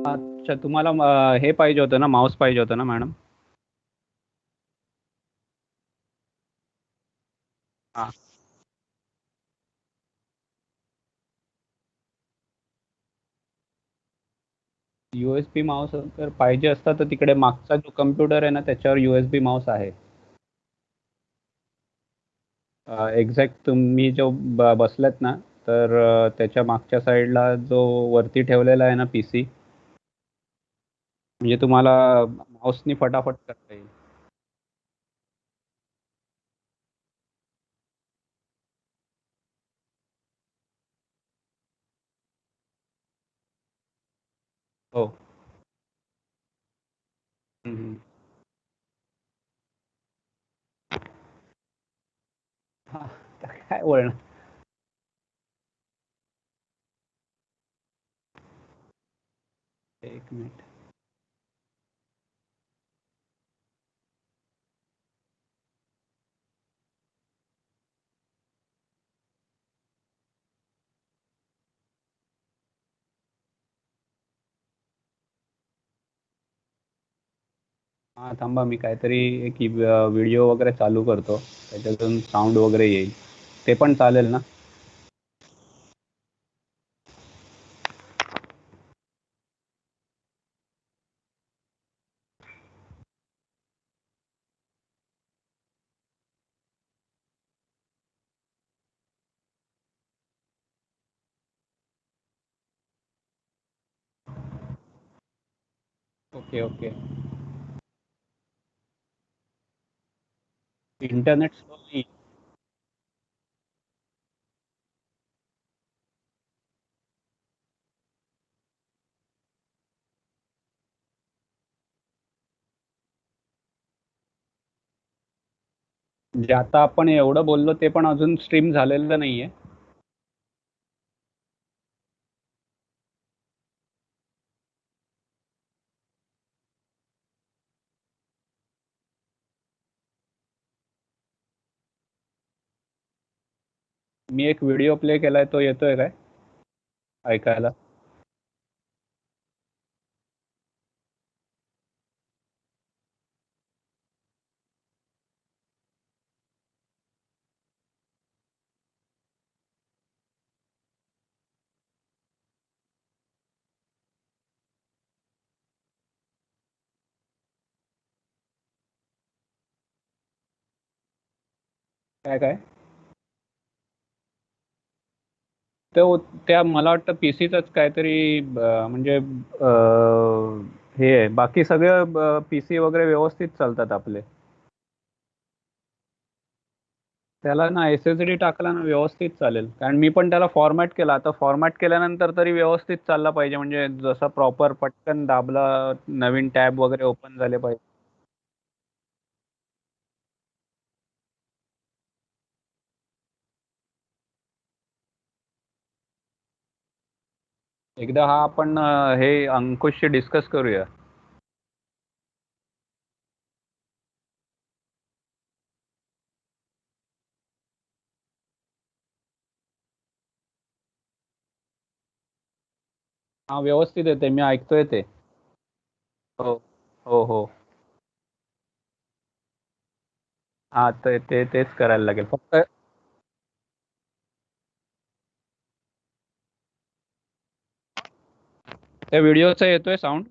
अच्छा, तुम्हाला हे पाहिजे होतं ना, माऊस पाहिजे होतं ना मॅडम? हां. USB माऊस जर पाहिजे असता तर तिकडे मागचा जो कॉम्प्युटर आहे ना, त्याच्यावर USB माऊस आहे. एक्झॅक्ट तुम्ही जो बसलात ना, तर त्याच्या मागच्या साईडला जो वरती ठेवलेला आहे ना पीसी, म्हणजे तुम्हाला माऊसनी फटाफट करता येईल. हो. हं, हं. हां, तर काय बोलणार? एक मिनिट. हां, थांबा मी काहीतरी एक व्हिडिओ वगैरे चालू करतो. त्याच्यातून साउंड वगैरे येईल. ते पण चालेल ना? Okay, okay. इंटरनेट स्लो नाही. म्हणजे आता आपण एवढं बोललो ते पण अजून स्ट्रीम झालेलं नाहीये. मी एक व्हिडिओ प्ले केलाय, तो येतोय काय ऐकायला? काय काय? तो त्या मला वाटतं पीसीचाच काहीतरी म्हणजे हे आहे. बाकी सगळे पीसी वगैरे व्यवस्थित चालतात आपले. त्याला ना एस-एस-डी टाकला ना व्यवस्थित चालेल. कारण मी पण त्याला फॉर्मॅट केला. आता फॉर्मॅट केल्यानंतर तरी व्यवस्थित चालला पाहिजे, म्हणजे जसा प्रॉपर पटकन दाबला, नवीन टॅब वगैरे ओपन झाले पाहिजे. एकदा हा आपण हे अंकुशशी डिस्कस करूया. हा, व्यवस्थित येते, मी ऐकतोय ते. हो, हो, हो. हा, तेच करायला लागेल फक्त. त्या व्हिडिओचा येतोय साऊंड?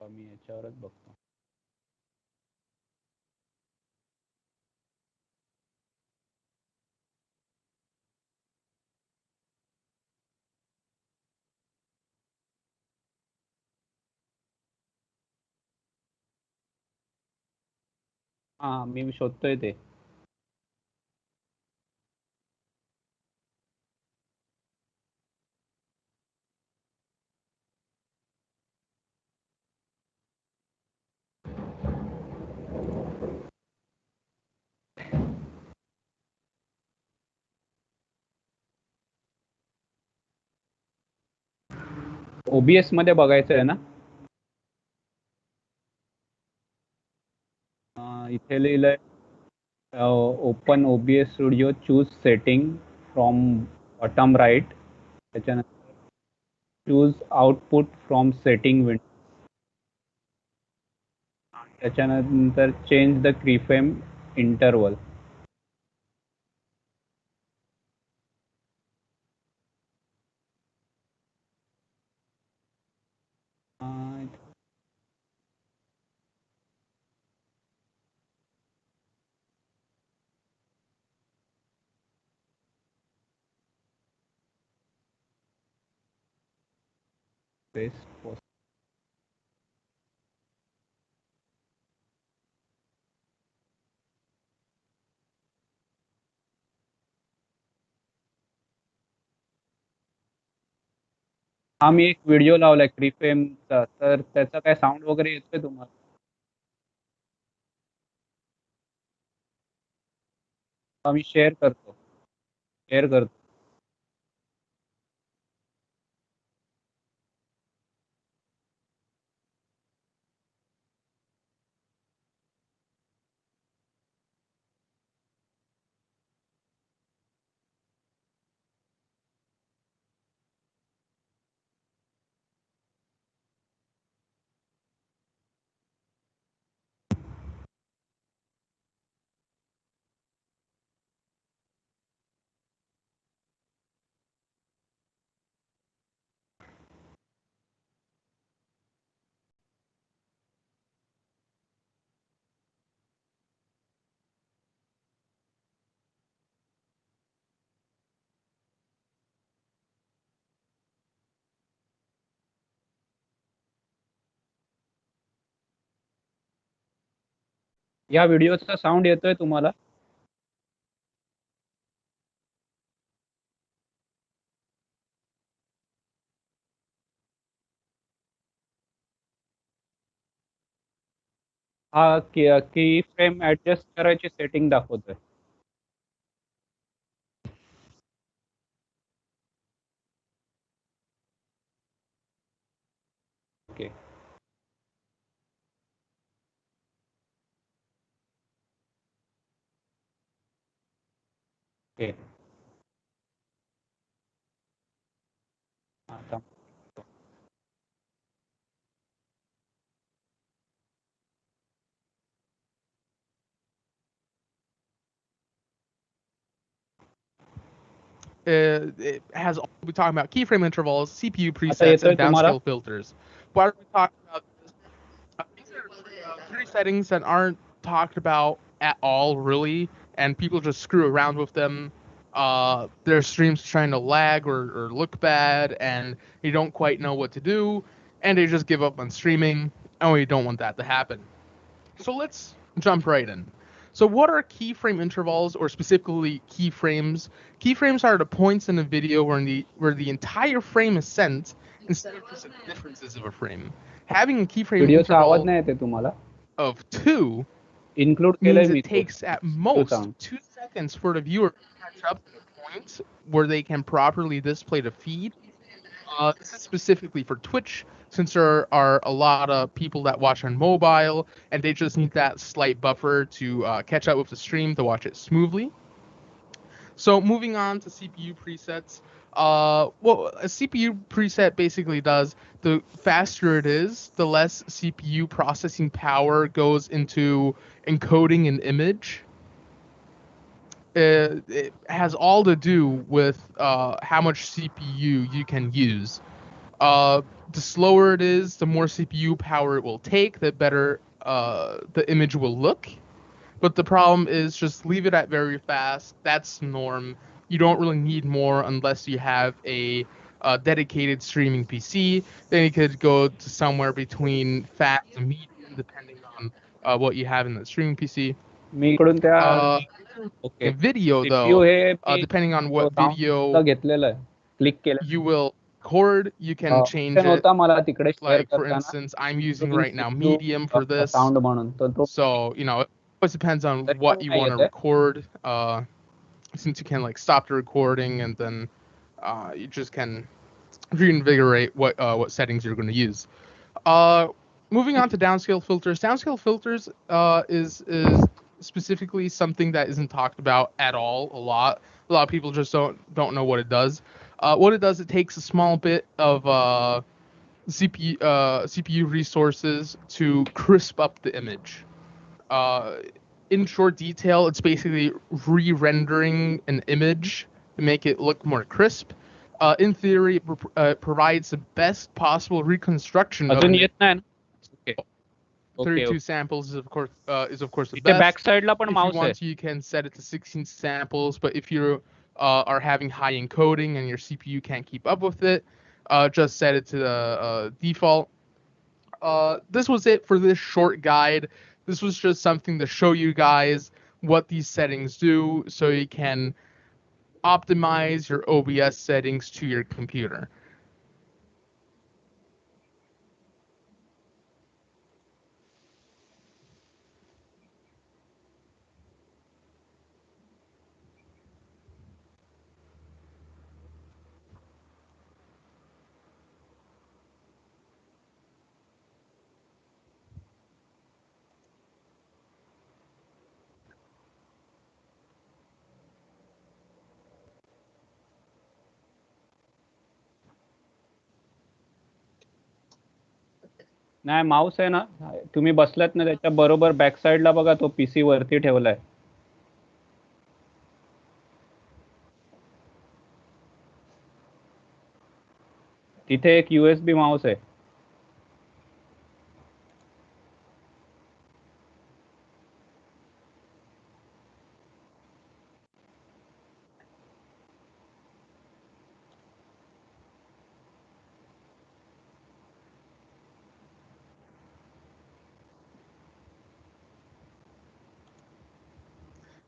मी याच्यावरच बघतो. हा मी शोधतोय ते. ओबीएस मध्ये बघायचं आहे ना. इथे लिहिलंय open OBS studio, choose setting from bottom right, त्याच्यानंतर choose output from setting window, त्याच्यानंतर चेंज द क्रीफ्रेम इंटरवल. हा मी एक व्हिडिओ लावलाय क्रीफ्रेमचा, तर त्याचा काय साऊंड वगैरे येतोय तुम्हाला? हा मी शेअर करतो. या व्हिडिओचा साऊंड येतोय तुम्हाला? हा की फ्रेम ऍडजस्ट करायची सेटिंग दाखवतोय. ओके. ओके. आता It has we're talking about keyframe intervals, CPU आता presets, येतोय and तुम्हाला? downscale filters. Why are we talking about this? These are three settings that aren't talked about at all, really, and people just screw around with them. Their streams trying to lag or look bad, and you don't quite know what to do, and they just give up on streaming, and we don't want that to happen. So let's jump right in. So what are keyframe intervals, or specifically keyframes? Keyframes are the points in a video where the entire frame is sent instead of just the differences of a frame. Having a keyframe व्हिडिओचा आवाज interval नाही येते तुम्हाला? of 2 include केलंय means me it तो takes at तो most sound. 2 seconds for the viewer to catch up to the point where they can properly display the feed. This is specifically for Twitch, since there are a lot of people that watch on mobile, and they just need that slight buffer to catch up with the stream to watch it smoothly. So moving on to CPU presets. What a CPU preset basically does, the faster it is, the less CPU processing power goes into encoding an image. It has all to do with how much CPU you can use. The slower it is, the more CPU power it will take, the better the image will look. But the problem is just leave it at very fast. That's the norm. You don't really need more unless you have a dedicated streaming PC. Then you could go to somewhere between fast and medium, depending on what you have in the streaming PC. मी इकडून त्या a video CPU though, hey me depending on तो what sound video घेतलेलं आहे, click केलं. you will record, you can change option it. होता मला तिकडे share Like for करताना instance, I'm using right now medium for this. Sound म्हणून तो So, you know, it always depends on तरी what पण you नाही want to येते. record. Since you can like stop the recording and then you just can reinvigorate what settings you're going to use. Moving on to downscale filters. Downscale filters is specifically something that isn't talked about at all. A lot of people just don't know what it does. What it does, it takes a small bit of CPU resources to crisp up the image. In short detail, it's basically re-rendering an image to make it look more crisp. In theory, it provides the best possible reconstruction of अजून an येत नाही ना. Okay 32 samples is of course the इथे best. Back साइडला पण If you Mouse आहे. want, you can set it to 16 samples, but if you are having high encoding and your CPU can't keep up with it, just set it to the default. This was it for this short guide. This was just something to show you guys what these settings do so you can optimize your OBS settings to your computer. नाही Mouse आहे ना, तुम्ही बसलात ना त्याच्या बरोबर back साइडला बघा, तो पीसी वरती ठेवलाय. तिथे एक USB माऊस आहे.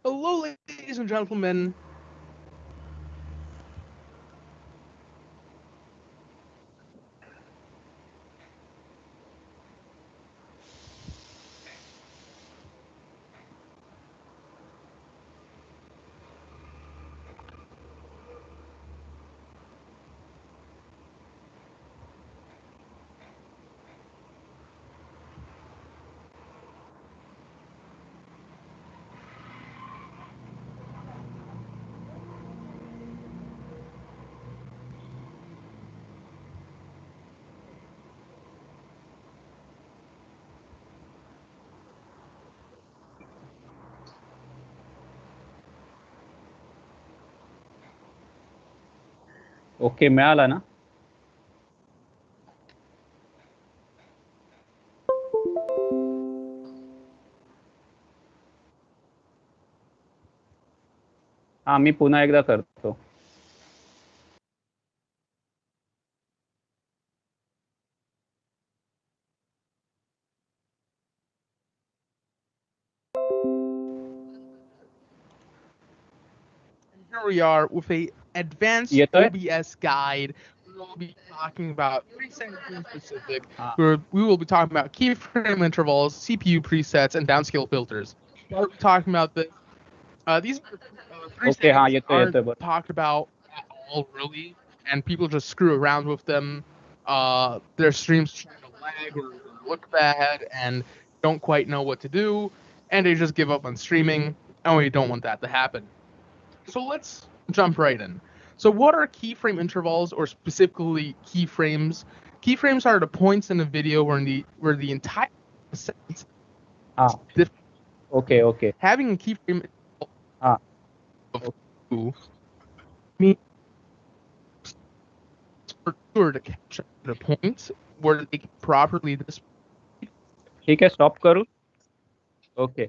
Hello, ladies and gentlemen. Okay मिळाला ना. हा मी पुन्हा एकदा करतो. Here we are with a advanced येतोय? OBS guide. We will be talking about preset specific. Ah. We will be talking about keyframe intervals, CPU presets, and downscale filters. We'll be talking about this. These three Okay, settings aren't but talked about at all, really, and people just screw around with them. Their streams try to lag or look bad and don't quite know what to do, and they just give up on streaming, and we don't want that to happen. So let's jump right in. So what are keyframe intervals, or specifically keyframes? Keyframes are the points in a video where the entire sentence is different. Okay. Having a keyframe Ah. means for to capture the points where they can properly display. ठीक है, stop करूँ. Okay.